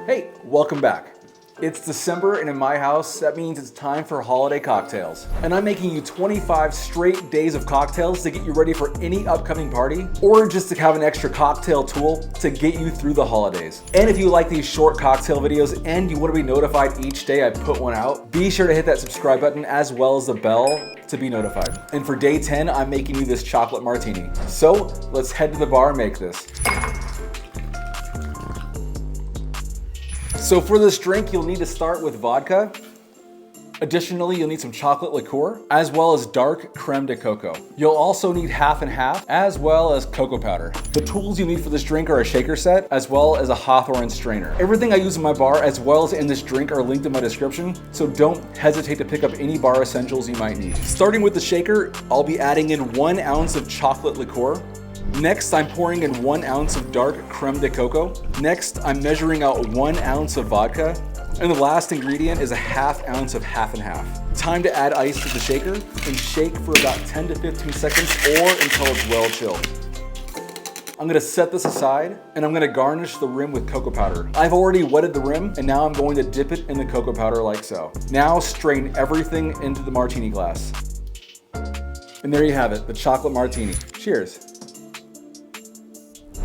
Hey, welcome back. It's December and in my house, that means it's time for holiday cocktails. And I'm making you 25 straight days of cocktails to get you ready for any upcoming party, or just to have an extra cocktail tool to get you through the holidays. And if you like these short cocktail videos and you want to be notified each day I put one out, be sure to hit that subscribe button as well as the bell to be notified. And for day 10, I'm making you this chocolate martini. So let's head to the bar and make this. So for this drink, you'll need to start with vodka. Additionally, you'll need some chocolate liqueur, as well as dark creme de coco. You'll also need half and half, as well as cocoa powder. The tools you need for this drink are a shaker set, as well as a Hawthorne strainer. Everything I use in my bar, as well as in this drink, are linked in my description, so don't hesitate to pick up any bar essentials you might need. Starting with the shaker, I'll be adding in 1 ounce of chocolate liqueur. Next, I'm pouring in 1 ounce of dark creme de coco. Next, I'm measuring out 1 ounce of vodka. And the last ingredient is a half ounce of half and half. Time to add ice to the shaker and shake for about 10 to 15 seconds or until it's well chilled. I'm gonna set this aside and I'm gonna garnish the rim with cocoa powder. I've already wetted the rim and now I'm going to dip it in the cocoa powder like so. Now strain everything into the martini glass. And there you have it, the chocolate martini. Cheers.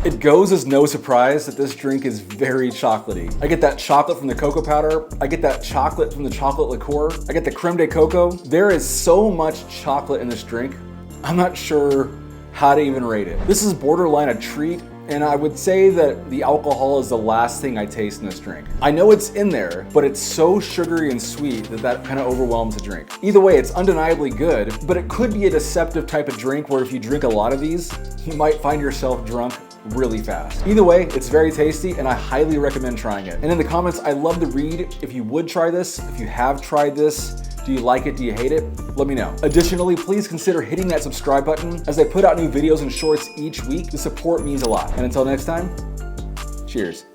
It goes as no surprise that this drink is very chocolatey. I get that chocolate from the cocoa powder, I get that chocolate from the chocolate liqueur, I get the creme de coco. There is so much chocolate in this drink, I'm not sure how to even rate it. This is borderline a treat, and I would say that the alcohol is the last thing I taste in this drink. I know it's in there, but it's so sugary and sweet that kind of overwhelms the drink. Either way, it's undeniably good, but it could be a deceptive type of drink where if you drink a lot of these, you might find yourself drunk really fast. Either way, it's very tasty and I highly recommend trying it. And in the comments, I love to read if you would try this, if you have tried this, do you like it, do you hate it? Let me know. Additionally, please consider hitting that subscribe button as I put out new videos and shorts each week. The support means a lot. And until next time, cheers.